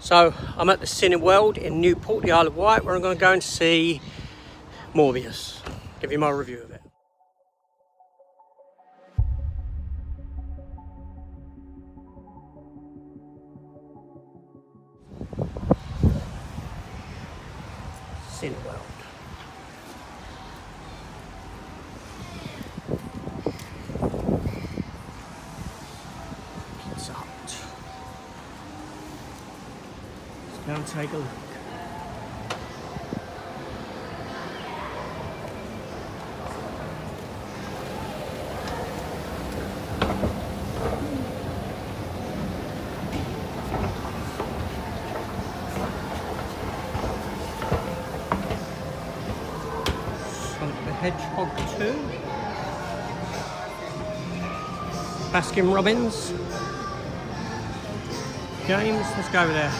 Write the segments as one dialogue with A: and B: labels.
A: So I'm at the Cineworld in Newport, the Isle of Wight, where I'm going to go and see Morbius. Give you my review of it. Cineworld. It's out. Let's go and take a look. Sonic the Hedgehog 2. Baskin Robbins. James, let's go over there.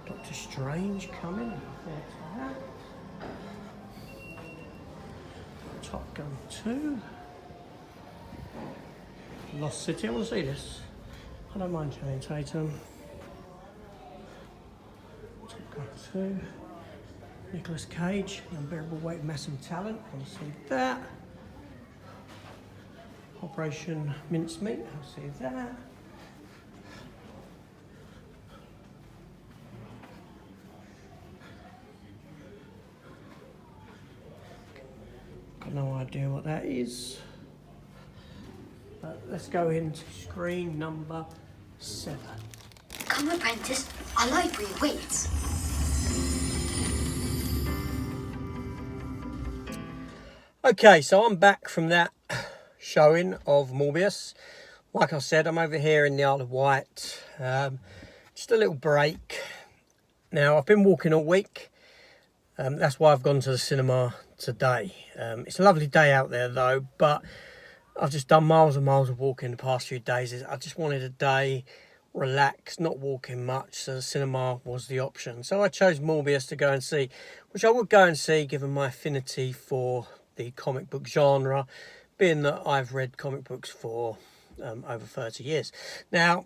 A: Doctor Strange coming. Top Gun 2. Lost City, I want to see this. I don't mind Channing Tatum. Top Gun 2. Nicolas Cage, The Unbearable Weight of Massive Talent, I want to see that. Operation Mincemeat, I'll see that. Got no idea what that is. But let's go into screen number 7.
B: Come, apprentice, our library waits.
A: Okay, so I'm back from that showing of Morbius. Like I said, I'm over here in the Isle of Wight. Just a little break. Now, I've been walking all week. That's why I've gone to the cinema today. It's a lovely day out there though, but I've just done miles and miles of walking the past few days. I just wanted a day, relax, not walking much, so the cinema was the option. So I chose Morbius to go and see, which I would go and see given my affinity for the comic book genre, being that I've read comic books for over 30 years. Now,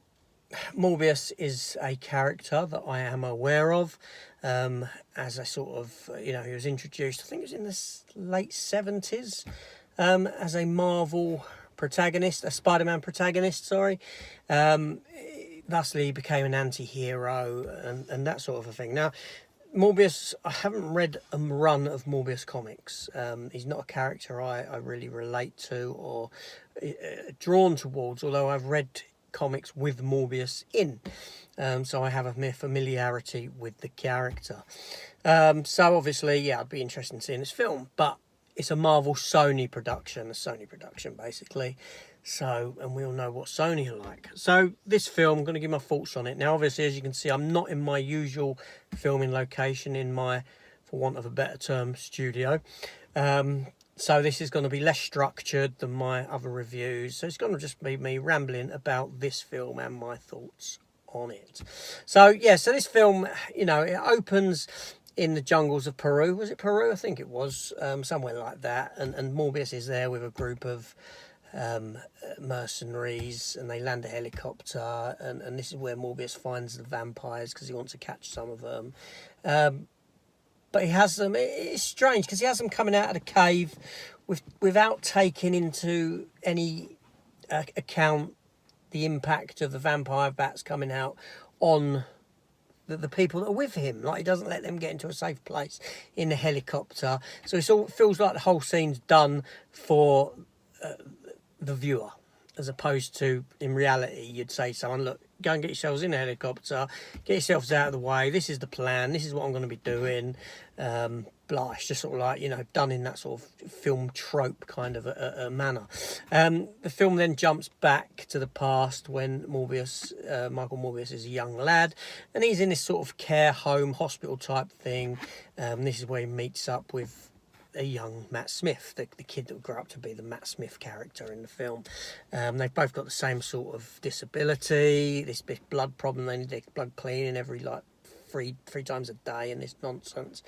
A: Morbius is a character that I am aware of as a sort of, he was introduced, I think it was in the late 70s, as a Marvel protagonist, a Spider-Man protagonist, sorry. Thusly, he became an anti-hero and that sort of a thing. Now, Morbius, I haven't read a run of Morbius comics. He's not a character I really relate to or drawn towards, although I've read comics with Morbius in. So I have a mere familiarity with the character. So obviously, yeah, I'd be interested in seeing this film, but it's a Marvel-Sony production, basically. So, and we all know what Sony are like. So this film, I'm going to give my thoughts on it. Now, obviously, as you can see, I'm not in my usual filming location, in my, for want of a better term, studio. So this is going to be less structured than my other reviews. So it's going to just be me rambling about this film and my thoughts on it. So, yeah, so this film, it opens in the jungles of Peru. Was it Peru? I think it was, somewhere like that. And Morbius is there with a group of mercenaries, and they land a helicopter, and this is where Morbius finds the vampires because he wants to catch some of them. But he has them, it's strange because he has them coming out of the cave without taking into any account the impact of the vampire bats coming out on the people that are with him. Like, he doesn't let them get into a safe place in the helicopter. So it feels like the whole scene's done for the viewer, as opposed to, in reality, you'd say to someone, look, go and get yourselves in a helicopter, get yourselves out of the way, this is the plan, this is what I'm going to be doing, blah. It's just sort of like, done in that sort of film trope kind of a manner. The film then jumps back to the past when Michael Morbius is a young lad, and he's in this sort of care home, hospital type thing. This is where he meets up with a young Matt Smith, the kid that would grow up to be the Matt Smith character in the film. They've both got the same sort of disability, this big blood problem, they need their blood cleaning every three times a day and this nonsense.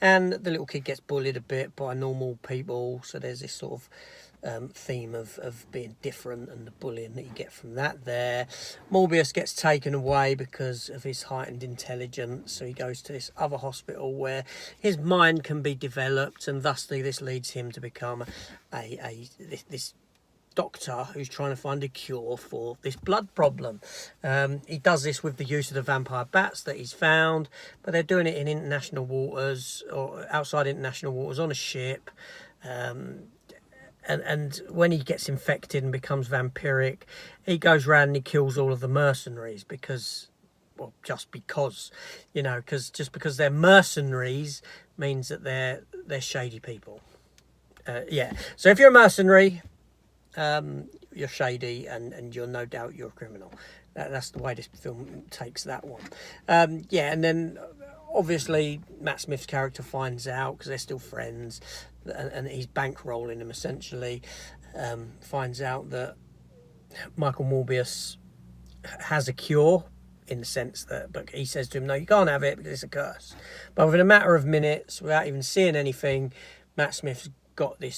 A: And the little kid gets bullied a bit by normal people, so there's this sort of theme of being different and the bullying that you get from that there. Morbius gets taken away because of his heightened intelligence, so he goes to this other hospital where his mind can be developed, and thusly this leads him to become this doctor who's trying to find a cure for this blood problem. He does this with the use of the vampire bats that he's found, but they're doing it in international waters, or outside international waters on a ship. And when he gets infected and becomes vampiric, he goes around and he kills all of the mercenaries because just because they're mercenaries means that they're shady people. So if you're a mercenary, you're shady, and you're a criminal. That's the way this film takes that one. And then obviously Matt Smith's character finds out, because they're still friends, and he's bankrolling him essentially. Finds out that Michael Morbius has a cure, in the sense that, but he says to him, no, you can't have it because it's a curse. But within a matter of minutes, without even seeing anything, Matt Smith's got the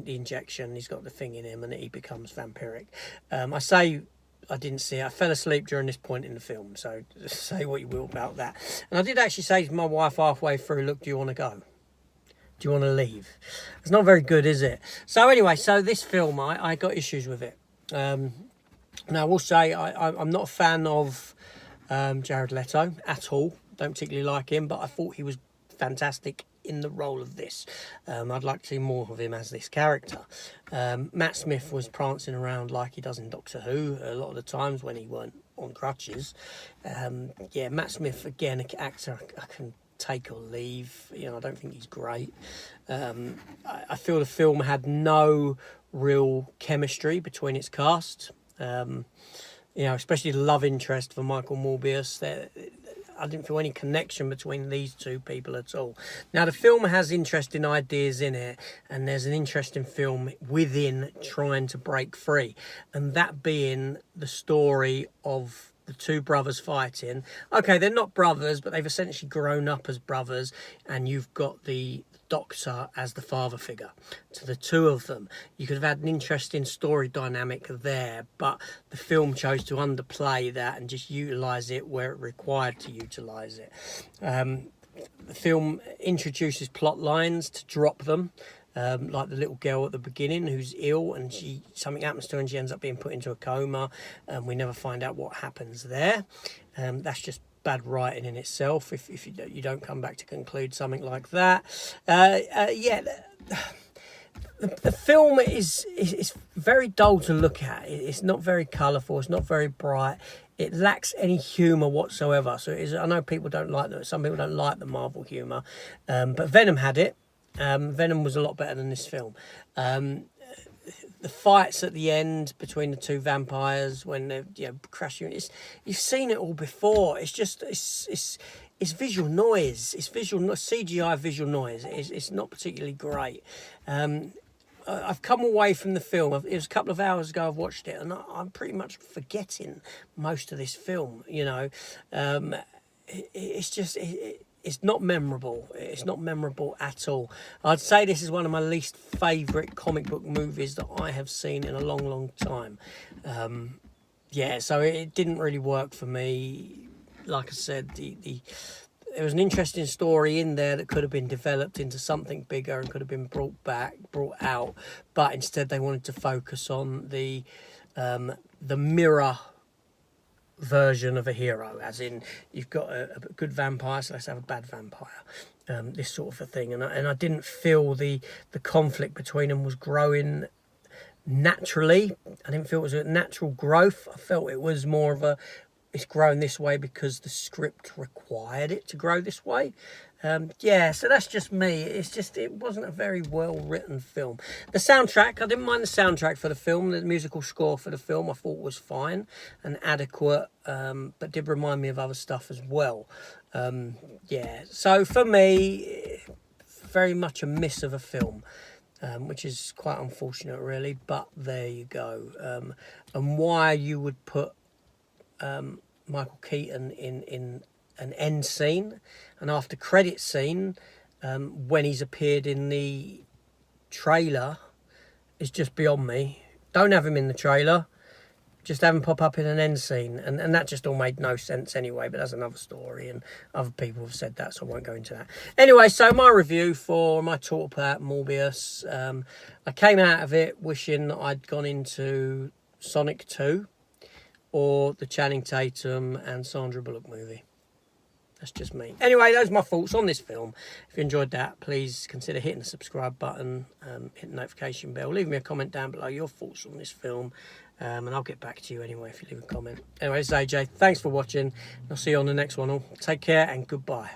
A: injection, he's got the thing in him, and he becomes vampiric. I say I didn't see it. I fell asleep during this point in the film, so say what you will about that. And I did actually say to my wife halfway through, look, do you want to go? Do you want to leave? It's not very good, is it? So anyway, this film, I got issues with it. Now I will say I'm not a fan of Jared Leto at all. Don't particularly like him, but I thought he was fantastic in the role of this. I'd like to see more of him as this character. Matt Smith was prancing around like he does in Doctor Who a lot of the times when he weren't on crutches. Matt Smith, again, an actor I can take or leave. I don't think he's great. I feel the film had no real chemistry between its cast. Especially the love interest for Michael Morbius. I didn't feel any connection between these two people at all. Now, the film has interesting ideas in it, and there's an interesting film within trying to break free, and that being the story of the two brothers fighting. Okay, they're not brothers, but they've essentially grown up as brothers, and you've got the Doctor as the father figure to the two of them. You could have had an interesting story dynamic there, but the film chose to underplay that and just utilise it where it required to utilise it. The film introduces plot lines to drop them, like the little girl at the beginning who's ill and something happens to her and she ends up being put into a coma, and we never find out what happens there. That's just bad writing in itself if you don't come back to conclude something like that. The film is very dull to look at. It's not very colourful, it's not very bright, it lacks any humour whatsoever. So I know people don't like that, some people don't like the Marvel humour, but Venom had it. Venom was a lot better than this film. The fights at the end between the two vampires when they're crashing, you've seen it all before. It's just it's visual noise. It's CGI visual noise. It's not particularly great. I've come away from the film. It was a couple of hours ago I've watched it, and I'm pretty much forgetting most of this film. It's not memorable. It's not memorable at all. I'd say this is one of my least favourite comic book movies that I have seen in a long, long time. So it didn't really work for me. Like I said, there was an interesting story in there that could have been developed into something bigger and could have been brought out, but instead they wanted to focus on the mirror version of a hero, as in you've got a good vampire, so let's have a bad vampire, this sort of a thing. And I didn't feel the conflict between them was growing naturally. I didn't feel it was a natural growth. I felt it was more of it's grown this way because the script required it to grow this way. So that's just me. It wasn't a very well written film. The soundtrack, I didn't mind the soundtrack for the film. The musical score for the film I thought was fine and adequate, but did remind me of other stuff as well. So for me, very much a miss of a film, which is quite unfortunate really, but there you go. And why you would put Michael Keaton in an end scene, an after credit scene, when he's appeared in the trailer, is just beyond me. Don't have him in the trailer. Just have him pop up in an end scene. And that just all made no sense anyway, but that's another story. And other people have said that, so I won't go into that. Anyway, so my review for my talk about Morbius. I came out of it wishing I'd gone into Sonic 2 or the Channing Tatum and Sandra Bullock movie. That's just me. Anyway, those are my thoughts on this film. If you enjoyed that, please consider hitting the subscribe button, hit the notification bell. Leave me a comment down below your thoughts on this film, and I'll get back to you anyway if you leave a comment. Anyway, this is AJ. Thanks for watching. I'll see you on the next one. All take care and goodbye.